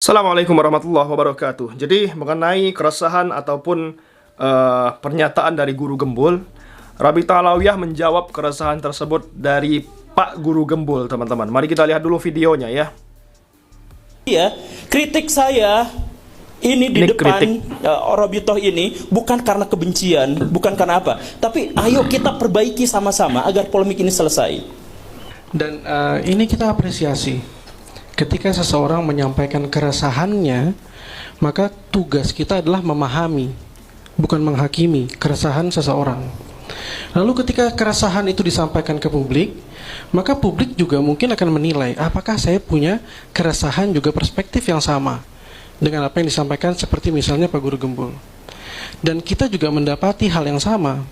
Assalamualaikum warahmatullahi wabarakatuh. Jadi mengenai keresahan ataupun pernyataan dari Guru Gembul, Rabithah Alawiyah menjawab keresahan tersebut dari Pak Guru Gembul, teman-teman. Mari kita lihat dulu videonya ya. Ya, kritik saya ini di Ini depan kritik. Rabithah ini bukan karena kebencian, bukan karena apa, tapi ayo kita perbaiki sama-sama agar polemik ini selesai. Dan ini kita apresiasi. Ketika seseorang menyampaikan keresahannya, maka tugas kita adalah memahami, bukan menghakimi keresahan seseorang. Lalu ketika keresahan itu disampaikan ke publik, maka publik juga mungkin akan menilai apakah saya punya keresahan juga perspektif yang sama dengan apa yang disampaikan, seperti misalnya Pak Guru Gembul. Dan kita juga mendapati hal yang sama.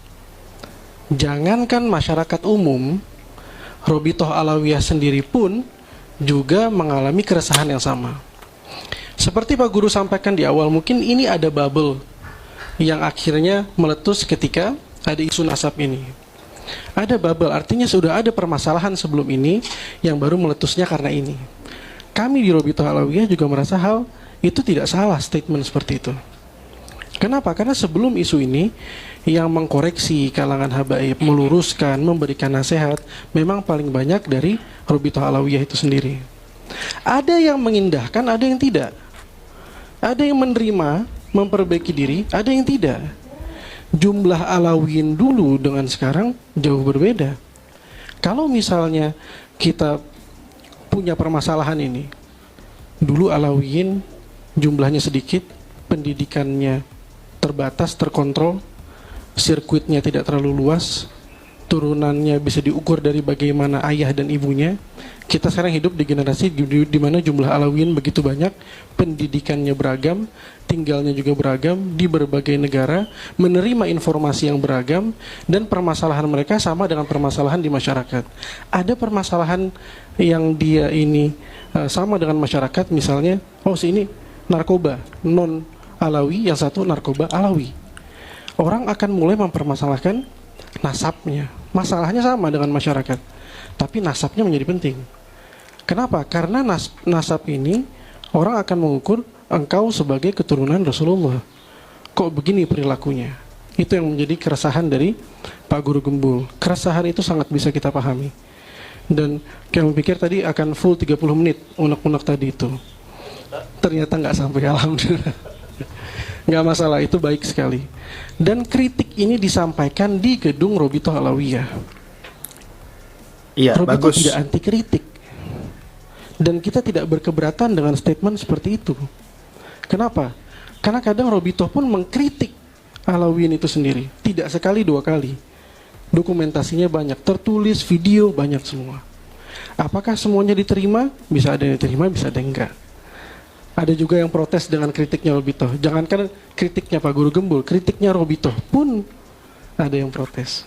Jangankan masyarakat umum, Rabithah Alawiyah sendiri pun juga mengalami keresahan yang sama. Seperti Pak Guru sampaikan di awal, mungkin ini ada bubble yang akhirnya meletus ketika ada isu nasab ini. Ada bubble, artinya sudah ada permasalahan sebelum ini yang baru meletusnya karena ini. Kami di Rabithah Alawiyah juga merasa hal itu tidak salah, statement seperti itu. Kenapa? Karena sebelum isu ini yang mengkoreksi kalangan habaib, meluruskan, memberikan nasihat, memang paling banyak dari Rabithah Alawiyah itu sendiri. Ada yang mengindahkan, ada yang tidak. Ada yang menerima, memperbaiki diri, ada yang tidak. Jumlah Alawiyin dulu dengan sekarang jauh berbeda. Kalau misalnya kita punya permasalahan ini, dulu Alawiyin jumlahnya sedikit, pendidikannya terbatas, terkontrol, sirkuitnya tidak terlalu luas, turunannya bisa diukur dari bagaimana ayah dan ibunya. Kita sekarang hidup di generasi di mana jumlah Alawiyin begitu banyak, pendidikannya beragam, tinggalnya juga beragam di berbagai negara, menerima informasi yang beragam, dan permasalahan mereka sama dengan permasalahan di masyarakat. Ada permasalahan yang dia ini sama dengan masyarakat, misalnya, oh si ini narkoba non Alawi, yang satu narkoba Alawi. Orang akan mulai mempermasalahkan nasabnya. Masalahnya sama dengan masyarakat, tapi nasabnya menjadi penting. Kenapa? Karena nasab ini orang akan mengukur engkau sebagai keturunan Rasulullah. Kok begini perilakunya? Itu yang menjadi keresahan dari Pak Guru Gembul. Keresahan itu sangat bisa kita pahami. Dan kami pikir tadi akan full 30 menit unek-unek tadi itu. Ternyata nggak sampai, alhamdulillah. Nggak masalah, itu baik sekali. Dan kritik ini disampaikan di gedung Rabithah Alawiyah. Iya, Rabithah bagus. tidak anti kritik. Dan kita tidak berkeberatan dengan statement seperti itu. Kenapa? Karena kadang Rabithah pun mengkritik Alawiyin itu sendiri. Tidak sekali, dua kali. Dokumentasinya banyak, tertulis, video, banyak semua. Apakah semuanya diterima? Bisa ada yang diterima, bisa ada yang enggak. Ada juga yang protes dengan kritiknya Rabithah. Jangankan kritiknya Pak Guru Gembul, kritiknya Rabithah pun ada yang protes.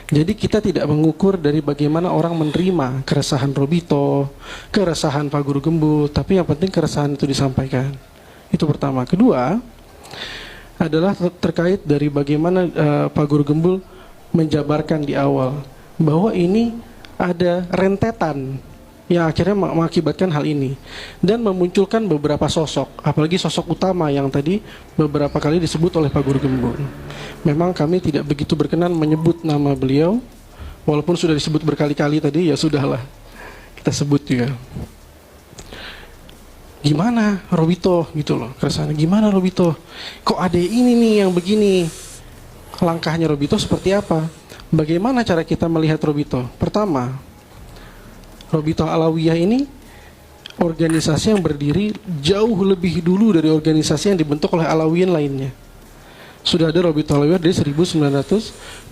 Jadi kita tidak mengukur dari bagaimana orang menerima keresahan Rabithah, keresahan Pak Guru Gembul, tapi yang penting keresahan itu disampaikan. Itu pertama. Kedua adalah terkait dari bagaimana Pak Guru Gembul menjabarkan di awal bahwa ini ada rentetan yang akhirnya mengakibatkan hal ini dan memunculkan beberapa sosok, apalagi sosok utama yang tadi beberapa kali disebut oleh Pak Guru Gembul. Memang kami tidak begitu berkenan menyebut nama beliau, walaupun sudah disebut berkali-kali tadi, ya sudahlah kita sebut juga. Gimana Rabithah gitu loh, keresahannya gimana Rabithah? Kok ada ini nih yang begini? Langkahnya Rabithah seperti apa? Bagaimana cara kita melihat Rabithah? Pertama, Rabithah Alawiyah ini organisasi yang berdiri jauh lebih dulu dari organisasi yang dibentuk oleh Alawiyin lainnya. Sudah ada Rabithah Alawiyah dari 1928,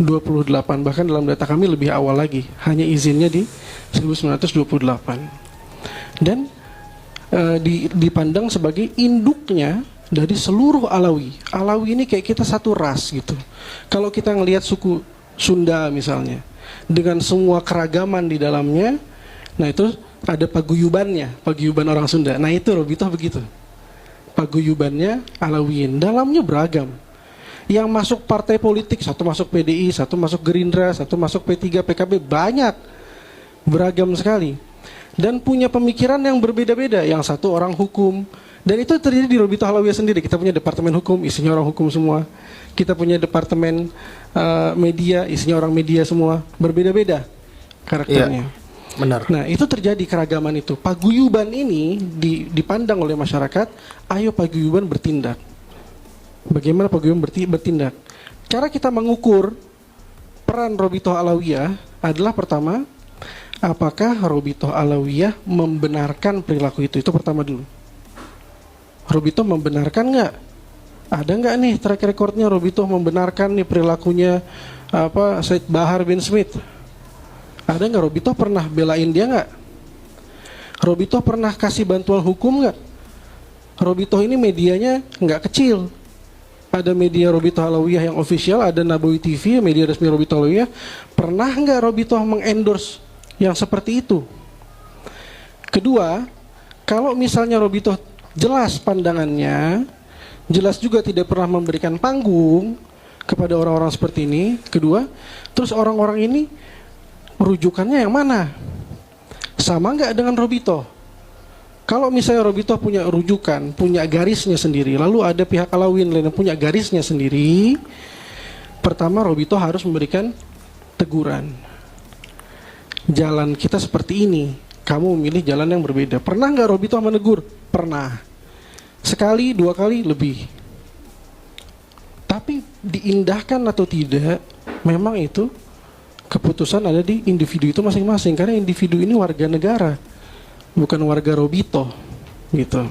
bahkan dalam data kami lebih awal lagi, hanya izinnya di 1928. Dan dipandang sebagai induknya dari seluruh Alawi. Alawi ini kayak kita satu ras gitu. Kalau kita ngelihat suku Sunda misalnya, dengan semua keragaman di dalamnya, nah itu ada paguyubannya, paguyuban orang Sunda. Nah itu Rabithah begitu. Paguyubannya Alawiyin, dalamnya beragam. Yang masuk partai politik, satu masuk PDI, satu masuk Gerindra, satu masuk P3, PKB, banyak. Beragam sekali. Dan punya pemikiran yang berbeda-beda. Yang satu orang hukum, Dan itu terjadi di Robitoh Alawiyah sendiri. Kita punya departemen hukum, isinya orang hukum semua. Kita punya departemen media, isinya orang media semua. Berbeda-beda karakternya. Benar. Nah, itu terjadi keragaman itu. Paguyuban ini dipandang oleh masyarakat, ayo paguyuban bertindak. Bagaimana paguyuban bertindak? Cara kita mengukur peran Robitoh Alawiyah adalah pertama, apakah Robitoh Alawiyah membenarkan perilaku itu? Itu pertama dulu. Robitoh membenarkan nggak? Ada nggak nih track recordnya Robitoh membenarkan nih perilakunya Said Bahar bin Smith? Ada nggak Robitoh pernah belain dia nggak? Robitoh pernah kasih bantuan hukum nggak? Robitoh ini medianya nggak kecil. Ada media Robitoh Alawiyah yang official, ada Nabawi TV, media resmi Robitoh Alawiyah. Pernah nggak Robitoh mengendorse yang seperti itu? Kedua, kalau misalnya Robitoh jelas pandangannya, jelas juga tidak pernah memberikan panggung kepada orang-orang seperti ini. Kedua, terus orang-orang ini rujukannya yang mana? Sama nggak dengan Robitoh? Kalau misalnya Robitoh punya rujukan, punya garisnya sendiri, lalu ada pihak Alawiyyin lain yang punya garisnya sendiri, pertama Robitoh harus memberikan teguran. Jalan kita seperti ini, kamu memilih jalan yang berbeda. Pernah nggak Robitoh menegur? Pernah. Sekali, 2 kali, lebih. Tapi diindahkan atau tidak, memang itu keputusan ada di individu itu masing-masing. Karena individu ini warga negara, bukan warga Robitoh, gitu.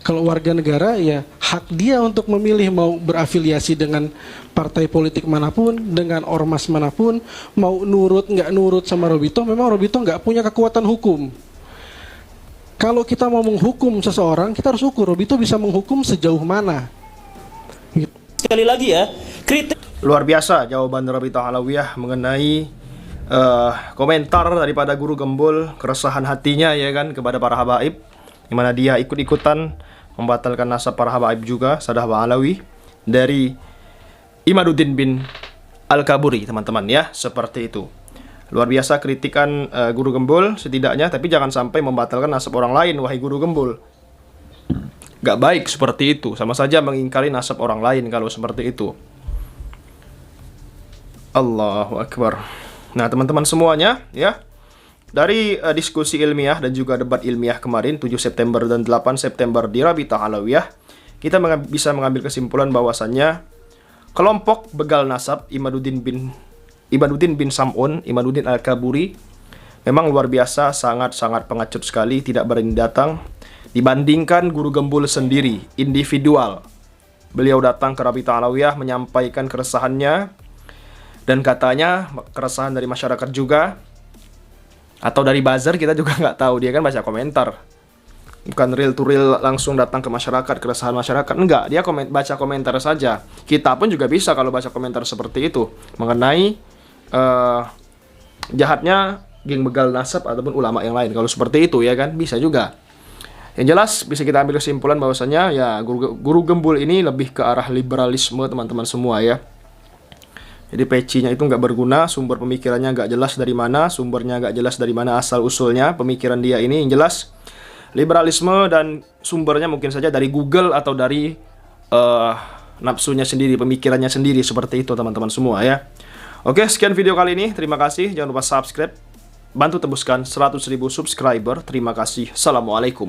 Kalau warga negara, ya hak dia untuk memilih mau berafiliasi dengan partai politik manapun, dengan ormas manapun, mau nurut nggak nurut sama Robitoh. Memang Robitoh nggak punya kekuatan hukum. Kalau kita mau menghukum seseorang, kita harus ukur Robitoh bisa menghukum sejauh mana. Gitu. Sekali lagi ya, kritik Luar biasa jawaban Robitoh Alawiyah mengenai komentar daripada Guru Gembul, keresahan hatinya ya kan kepada para habaib, di mana dia ikut-ikutan membatalkan nasab para habaib juga, Sadah Alawi dari Imaduddin bin Al-Kaburi, teman-teman ya, seperti itu. Luar biasa kritikan Guru Gembul setidaknya, tapi jangan sampai membatalkan nasab orang lain, wahai Guru Gembul. Gak baik seperti itu, sama saja mengingkari nasab orang lain kalau seperti itu. Allahu Akbar. Nah, teman-teman semuanya ya, dari diskusi ilmiah dan juga debat ilmiah kemarin 7 September dan 8 September di Rabitah Alawiyah, kita bisa mengambil kesimpulan bahwasannya kelompok begal nasab Imaduddin bin Sam'un, Imaduddin Al-Kaburi memang luar biasa, sangat-sangat pengecut sekali, tidak berani datang dibandingkan Guru Gembul sendiri, individual. Beliau datang ke Rabitah Alawiyah menyampaikan keresahannya, dan katanya keresahan dari masyarakat juga, atau dari buzzer kita juga nggak tahu, dia kan baca komentar, bukan real to real langsung datang ke masyarakat, keresahan masyarakat, enggak, dia baca komentar saja. Kita pun juga bisa kalau baca komentar seperti itu mengenai jahatnya geng begal nasab ataupun ulama yang lain. Kalau seperti itu ya kan bisa juga. Yang jelas bisa kita ambil kesimpulan bahwasanya ya Guru Gembul ini lebih ke arah liberalisme, teman-teman semua ya. Jadi pecinya itu nggak berguna, sumber pemikirannya nggak jelas dari mana, sumbernya nggak jelas dari mana asal usulnya pemikiran dia ini. Yang jelas liberalisme dan sumbernya mungkin saja dari Google atau dari nafsunya sendiri, pemikirannya sendiri, seperti itu teman-teman semua ya. Oke, sekian video kali ini, terima kasih, jangan lupa subscribe, bantu tembuskan 100.000 subscriber, terima kasih, assalamualaikum.